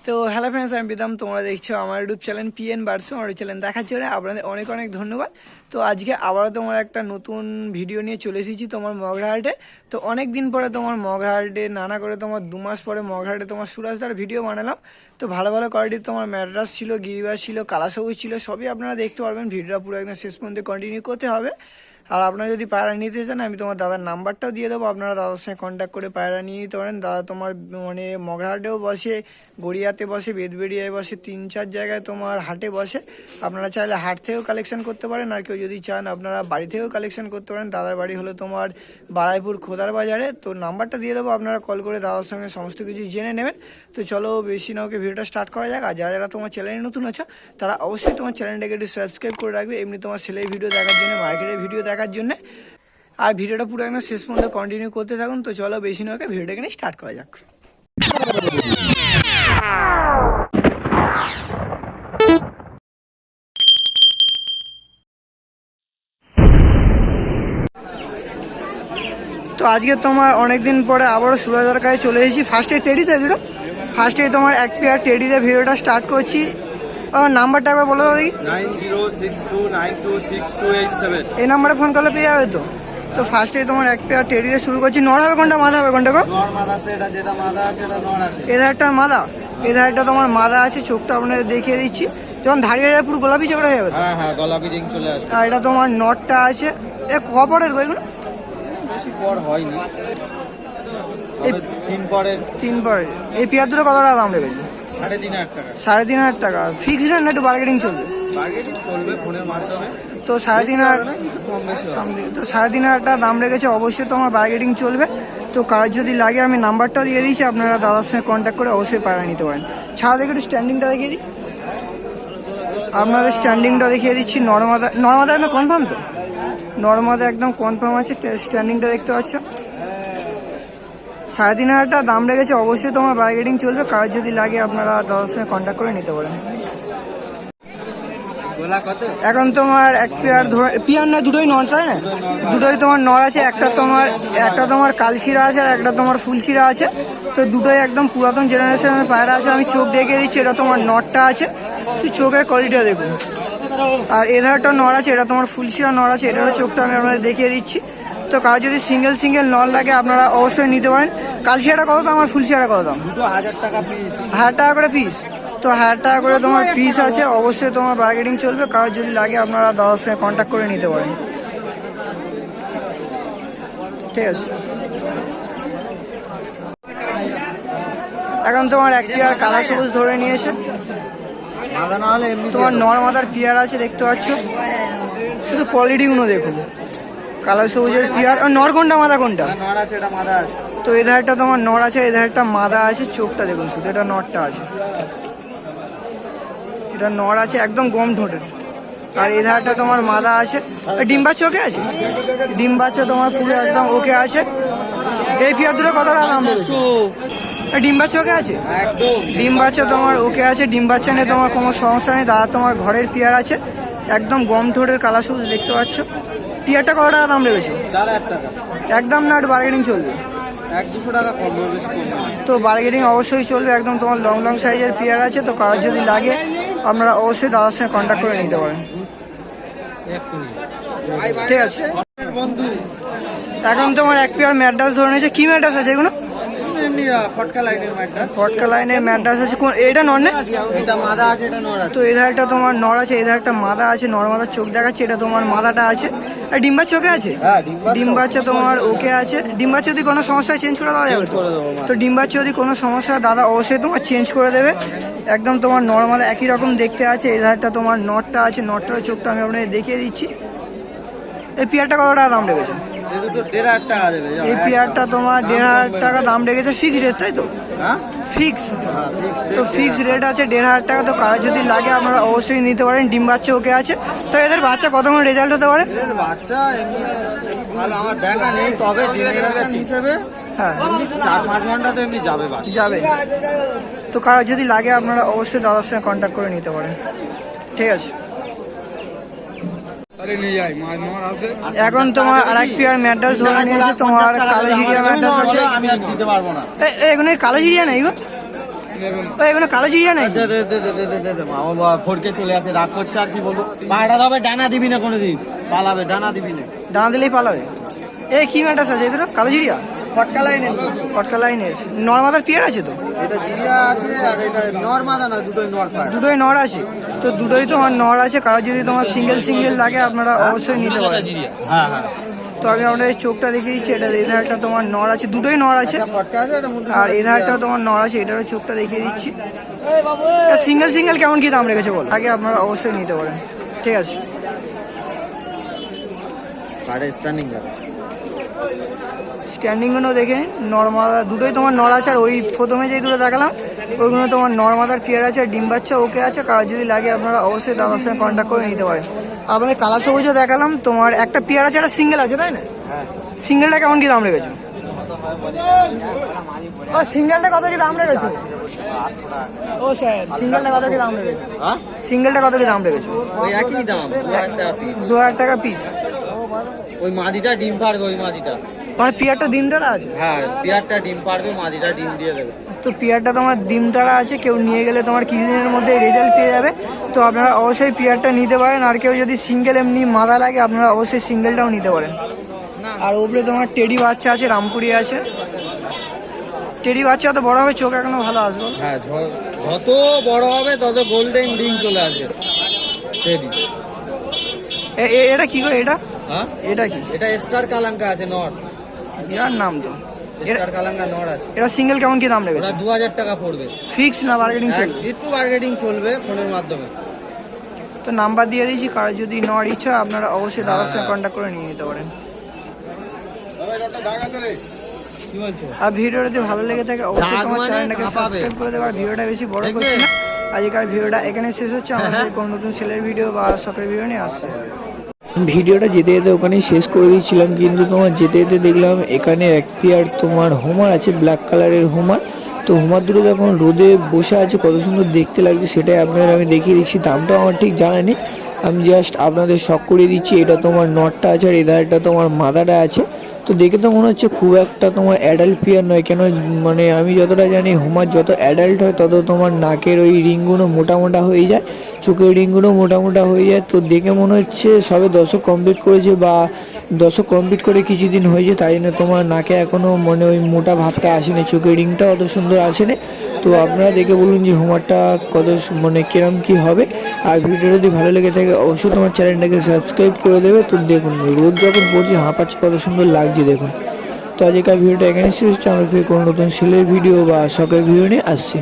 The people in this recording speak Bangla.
তো হ্যালো ফ্রেন্ডস, আমি বিদাম। তোমরা দেখছো আমার ইউটিউব চ্যানেল পিএন বার্সো। আমার চ্যানেল দেখার জন্য আপনাদের অনেক অনেক ধন্যবাদ। তো আজকে আবারও তোমার একটা নতুন ভিডিও নিয়ে চলে এসেছি তোমার মগরাহাটে। তো অনেক দিন পরে তোমার মগরাহাটে নানা করে তোমার 2 মাস পরে মগরাহাটে তোমার সুরাজদার ভিডিও বানালাম। তো ভালো ভালো কোয়ালিটির তোমার ম্যাড্রাস ছিল, গিরিবাস ছিল, কালাসবুজ ছিল, সবই আপনারা দেখতে পারবেন। ভিডিওটা পুরো একদম শেষ পর্যন্ত কন্টিনিউ করতে হবে। আর আপনারা যদি পায়রা নিতে চান, আমি তোমার দাদার নাম্বারটাও দিয়ে দেবো, আপনারা দাদার সঙ্গে কন্ট্যাক্ট করে পায়রা নিয়ে নিতে পারেন। দাদা তোমার মানে মগরাহাটেও বসে, গড়িয়াতে বসে, বেদবেড়িয়ায় বসে, 3-4 জায়গায় তোমার হাটে বসে। আপনারা চাইলে হাট থেকেও কালেকশন করতে পারেন, আর কেউ যদি চান আপনারা বাড়ি থেকেও কালেকশন করতে পারেন। দাদার বাড়ি হলো তোমার বারাইপুর খোদার বাজারে। তো নাম্বারটা দিয়ে দেবো, আপনারা কল করে দাদার সঙ্গে সমস্ত কিছু জেনে নেবেন। তো চলো বেশি না ওকে ভিডিওটা স্টার্ট করা যাক। আর যারা যারা তোমার চ্যানেলে নতুন আছো তারা অবশ্যই তোমার চ্যানেলটাকে একটু সাবস্ক্রাইব করে রাখবে, এমনি তোমার সেলের ভিডিও দেখার জন্য, মার্কেটের ভিডিও দেখার জন্য। আর ভিডিওটা পুরো একদম শেষ পর্যন্ত কন্টিনিউ করতে থাকুন। তো চলো বেশি না ওকে ভিডিওটাকে নিয়ে স্টার্ট করা যাক। তো আজকে তোমার অনেকদিন পরে আবারও সুরাজদার কাছে চলে এসেছি। ফার্স্টে টেডিতে ভিডিও, ফার্স্টে তোমার এক পেয়ার টেডিতে ভিডিওটা স্টার্ট করছি। নাম্বারটা একবার বলে দাও দেখি। 9062926287। এই নাম্বারে ফোন করলে পেয়ে যাবে তো। তো ফার্স্টে তোমার এক পেয়ার টেডিতে শুরু করছি। নর হবে কোনটা, মাদা হবে কোনটা গো? নর মাদা, সেটা যেটা মাদা আছে এটা নর আছে। এধার একটা মাদা, এধার একটা তোমার মাদা আছে। চোখটা আপনাদের দেখিয়ে দিচ্ছি, যখন দাঁড়িয়ে যাবে পুরো গোলাপি চোখটা হয়ে যাবে। হ্যাঁ, গোলাপি রিং চলে আসবে। আর এটা তোমার নটটা আছে। এ কপরের বইগুলো বেশি পর হয়নি, এই 3 পরের। 3 পরের। এই পেয়ার দুটো কত টাকা দাম রেখেছে? 3,500 টাকা। 3,500 টাকা ফিক্সড রেট না একটু বার্গেনিং চলবে? বার্গেনিং চলবে ফোনের মাধ্যমে। তো 3,500 কিছু কম বেশি হবে। তো 3,500 টাকা দাম রেখেছে, অবশ্যই তোমার বার্গেনিং চলবে। তো কাজ যদি লাগে আমি নাম্বারটা দিয়ে দিচ্ছি, আপনারা দাদার সঙ্গে কন্ট্যাক্ট করে অবশ্যই পায়রা নিতে পারেন। ছাড়া দেখে একটু স্ট্যান্ডিংটা দেখিয়ে দিই, আপনাদের স্ট্যান্ডিংটা দেখিয়ে দিচ্ছি। নর্মাদা একদম কনফার্ম তো? নর্মাদা একদম কনফার্ম আছে, স্ট্যান্ডিংটা দেখতে পাচ্ছ। 3,500 টাকা দাম রেখেছে, অবশ্যই তোমার বার্গেনিং চলবে। কাজ যদি লাগে আপনারা দাদার সঙ্গে কন্ট্যাক্ট করে নিতে পারেন। এখন তোমার এক পেয়ার পিয়ার না, দুটোই নর তাই না? দুটোই তোমার নর আছে। একটা তোমার কালশিরা আছে আর একটা তোমার ফুলশিরা আছে। তো দুটোই একদম পুরাতন জেনারেশনের পায়রা আছে। আমি চোখ দেখিয়ে দিচ্ছি, এটা তোমার নরটা আছে, চোখের কোয়ালিটিটা দেখুন। আর এধারটা নর আছে, এটা তোমার ফুলশিরা নর আছে। এটারও চোখটা আমি আপনাদের দেখিয়ে দিচ্ছি। তো কাজ যদি সিঙ্গেল নর লাগে আপনারা অবশ্যই নিতে পারেন। কালশিরাটা কত দাম আর ফুলশিরাটা কত দাম? দুটো 1000 টাকা পিস। 1000 টাকা করে পিস। তো 1000 টাকা করে তোমার পিস আছে, অবশ্যই তোমার বার্গেনিং চলবে। কারোর যদি লাগে আপনারা দাদার সঙ্গে কন্ট্যাক্ট করে নিতে পারেন। ঠিক আছে। এখন তোমার এক পেয়ার কালা সবুজ ধরে নিয়েছে। মাদা না হলে এমনি তোমার নর মাদার পেয়ার আছে, দেখতে পাচ্ছ। শুধু কোয়ালিটিগুলো দেখুন। কালা সবুজের পেয়ার। নর কোনটা মাদা কোনটা? নর আছে, এটা মাদা আছে। তো এধারটা তোমার নর আছে, এধারটা মাদা আছে। চোখটা দেখুন শুধু, এটা নরটা আছে, এটা নর আছে একদম গম ঠোঁটের। আর এধারটা তোমার মাদা আছে। ডিম্বা চোখে আছে, ডিম্বাচ্চা তোমার পুরো একদম ওকে আছে। এই পেয়ার দুটো কত টাকা দাম রয়েছে? ডিম্বা চোখে আছে, ডিম্বাচ্চা তোমার ওকে আছে। ডিম্বাচ্চা নিয়ে তোমার কোনো সমস্যা নেই। দাদা তোমার ঘরের পেয়ার আছে, একদম গম ঠোঁটের কালা সবুজ, দেখতে পাচ্ছ। পেয়ারটা কত টাকা দাম রেখেছে? 4,000 টাকা। একদম না, একটু বার্গেনিং চলবে? 100-200 টাকা কম, বেশি কম না। তো বার্গেনিং অবশ্যই চলবে। একদম তোমার লং সাইজের পেয়ার আছে। তো কারোর যদি লাগে আপনারা অবশ্যই দাদার সঙ্গে কন্ট্যাক্ট করে নিতে পারেন। ঠিক আছে বন্ধু, এখন তোমার এক পেয়ার ম্যাড্রাস ধরে নিয়েছে। কি ম্যাড্রাস আছে এগুলো? এমনি ফটকা লাইনের ম্যাড্রাস। ফটকা লাইনের ম্যাড্রাস আছে। এটা নর না? এটা মাদা আছে, এটা নর আছে। তো এধার একটা তোমার নর আছে, এধার একটা মাদা আছে। নর মাদার চোখ দেখাচ্ছে, এটা তোমার মাদাটা আছে। আর ডিম্বার চোখে আছে। হ্যাঁ, ডিম্বাচ্চা তোমার ওকে আছে। ডিম্বাচ্চা যদি কোনো সমস্যা চেঞ্জ করে দেওয়া যাবে তো? তো ডিম্বাচ্চা যদি কোনো সমস্যা দাদা অবশ্যই তোমার চেঞ্জ করে দেবে। একদম তোমার নর্মাল একই রকম দেখতে আছে। এধারটা তোমার নটটা আছে, নটটার চোখটা আমি আপনাদের দেখিয়ে দিচ্ছি। এই পেয়ারটা কত টাকা দাম রেখেছে? এই পেয়ারটা তোমার 1,500 টাকা দাম রেখেছে। ফিক্স রেট তাই তো? ফিক্স। তো ফিক্স রেট আছে 1,500 টাকা। তো কারো যদি লাগে আপনারা অবশ্যই নিতে পারেন। ডিম বাচ্চা ওকে আছে। তো এদের বাচ্চা কতক্ষণ রেজাল্ট হতে পারে? বাচ্চা ভালো আমার দেখা নেই, তবে জেনারেশন হিসেবে হ্যাঁ 4-5 ঘন্টা তো এমনি যাবে। তো কারো যদি লাগে আপনারা অবশ্যই দাদার সঙ্গে কন্ট্যাক্ট করে নিতে পারেন। ঠিক আছে। এখন তোমার আরেক পেয়ার ম্যাড্রাস ধরে নিয়েছে। তোমার কালো জিরিয়া ম্যাড্রাস আছে। আমি দিতে পারবো না। এগুলো কালো জিরিয়া নাই গো? ও এগুলো কালো চিড়িয়া নাকি? মা বাবা ফোরকে চলে আছে, রাগ করছে আর কি বলবো। পাহাড়া তবে ডানা দিবি না কোনোদিন, পালাবে, ডানা দিবি না। ডানা দিলেই পালাবে। এই কি ম্যাটাস আছে এগুলো? কালো চিড়িয়া, ফটকা লাইনের, পটকা লাইনের নর্মাদার পিয়ার আছে তো? এটা জিরিয়া আছে আর এটা নর মাদা না, দুটোই নর পায়। দুটোই নর আছে তো, দুটোই তোমার নর আছে। কারো যদি তোমার সিঙ্গেল সিঙ্গেল লাগে আপনারা অবশ্যই নিতে পারেন। হ্যাঁ হ্যাঁ, তো আমি আপনাদের চোখটা দেখিয়ে দিচ্ছি, এটা এধার একটা তোমার নর আছে, দুটোই নর আছে। এটা ফটকা আছে, এটা মুন্ডু। আর এধারটাও তোমার নর আছে, এটারও চোখটা দেখিয়ে দিচ্ছি। সিঙ্গেল সিঙ্গেল কেমন কি দাম রেখেছে বল, আগে আপনারা অবশ্যই নিতে পারেন। ঠিক আছে, আরে স্ট্যান্ডিং যাবে। স্ট্যান্ডিংগুলো দেখে নর্মাল দুটোই তোমার নর আছে। আর ওই প্রথমে যেই দুটো দেখালাম ওইগুলো তোমার নর্মাদার পেয়ার আছে, আর ডিম বাচ্চা ওকে আছে। কারো যদি লাগে আপনারা অবশ্যই দাদার সঙ্গে কন্ট্যাক্ট করে নিতে পারেন। আপনাদের কালা সবুজও দেখালাম, তোমার একটা পেয়ার আছে, একটা সিঙ্গেল আছে, তাই না? সিঙ্গেলটা কেমন কি দাম রেখেছো? ও সিঙ্গেলটা কত কি দাম রেখেছো? ও স্যার সিঙ্গেলটা কত কি দাম রেখেছো? হ্যাঁ, সিঙ্গেলটা কত কি দাম রেখেছো? ওই একই দাম, 2000 টাকা পিস। 2000 টাকা পিস। ওই মাদিটা ডিম পারবে, ওই মাদিটা। মানে পেয়ারটা ডিম টাড়া আছে? হ্যাঁ, পিয়ারটা ডিম পারবে, মাদিটা ডিম দিয়ে দেবে। তো পেয়ারটা তোমার ডিম টাড়া আছে, কেউ নিয়ে গেলে তোমার কিছুদিনের মধ্যে রেজাল্ট পেয়ে যাবে। তো আপনারা অবশ্যই পেয়ারটা নিতে পারেন। আর কেউ যদি সিঙ্গেল এমনি মাদা লাগে আপনারা অবশ্যই সিঙ্গেলটাও নিতে পারেন। আর ওপরে তোমার টেডি বাচ্চা আছে, রামপুরি আছে। টেডি বাচ্চা তো বড় হবে, চোখ এখনো ভালো আসবে। হ্যাঁ, যত বড় হবে তত গোল্ডেন রিং চলে আসবে। টেডি। এটা কি গো এটা? হ্যাঁ, এটা কি? এটা স্টার কালাঙ্কা আছে, নর। এর নাম তো স্টার কালাঙ্কা নর আছে। এটা সিঙ্গেল কেমন কি দাম রেখেছে? ওরা 2000 টাকা পড়বে। ফিক্স না বার্গেনিং চলবে? একটু বার্গেনিং চলবে ফোনের মাধ্যমে। তো নাম্বার দিয়ে দিয়েছি, কারো যদি নেওয়ার ইচ্ছা আপনারা অবশ্যই দাদার সঙ্গে কন্ট্যাক্ট করে নিয়ে নিতে পারেন। কি বলছো? আর ভিডিওটা যদি ভালো লেগে থাকে অবশ্যই তোমার মানে চ্যানেলটাকে কাঁপাবে। সাবস্ক্রাইব করে দেবে। আর ভিডিওটা বেশি বড় করছি না, আজকের ভিডিওটা এখানে শেষ হচ্ছে। আমাদের কোনো নতুন সেলের ভিডিও বা শখের ভিডিও নিয়ে আসছে। ভিডিওটা যেতে যেতে ওখানেই শেষ করে দিয়েছিলাম, কিন্তু তোমার যেতে যেতে দেখলাম এখানে এক পেয়ার তোমার হোমার আছে, ব্ল্যাক কালারের হোমার। তো হোমার দুটো যখন রোদে বসে আছে কত সুন্দর দেখতে লাগছে, সেটাই আপনাদের আমি দেখিয়ে দিচ্ছি। দামটাও আমার ঠিক জানা নেই, আমি জাস্ট আপনাদের শখ করে দিচ্ছি। এটা তোমার নটটা আছে আর এধারটা তোমার মাদাটা আছে। তো দেখে তো মনে হচ্ছে খুব একটা তোমার অ্যাডাল্ট পেয়ার নয়, কেন মানে আমি যতটা জানি হোমার যত অ্যাডাল্ট হয় তত তোমার নাকের ওই রিংগুলো মোটা মোটা হয়ে যায়, চোখের রিংগুলো মোটা মোটা হয়ে যায়। তো দেখে মনে হচ্ছে সবে দশক কমপ্লিট করেছে বা দশক কমপ্লিট করে কিছুদিন হয়েছে, তাই জন্য তোমার নাকে এখনও মানে ওই মোটা ভাবটা আসেনি, চোখের রিংটা অত সুন্দর আসেনি। তো আপনারা দেখে বলুন যে হোমারটা কত মানে কিরম কী হবে। আর ভিডিওটা যদি ভালো লেগে থাকে অবশ্যই তোমার চ্যানেলটাকে সাবস্ক্রাইব করে দেবে। তো দেখুন রোদ যখন পড়ছে হাঁপাচ্ছে কত সুন্দর লাগছে দেখুন। তো আজকের ভিডিওটা এখানে শেষ হচ্ছে, আমরা ফিরে কোনো নতুন সেলের ভিডিও বা শখের ভিডিও নিয়ে আসছি।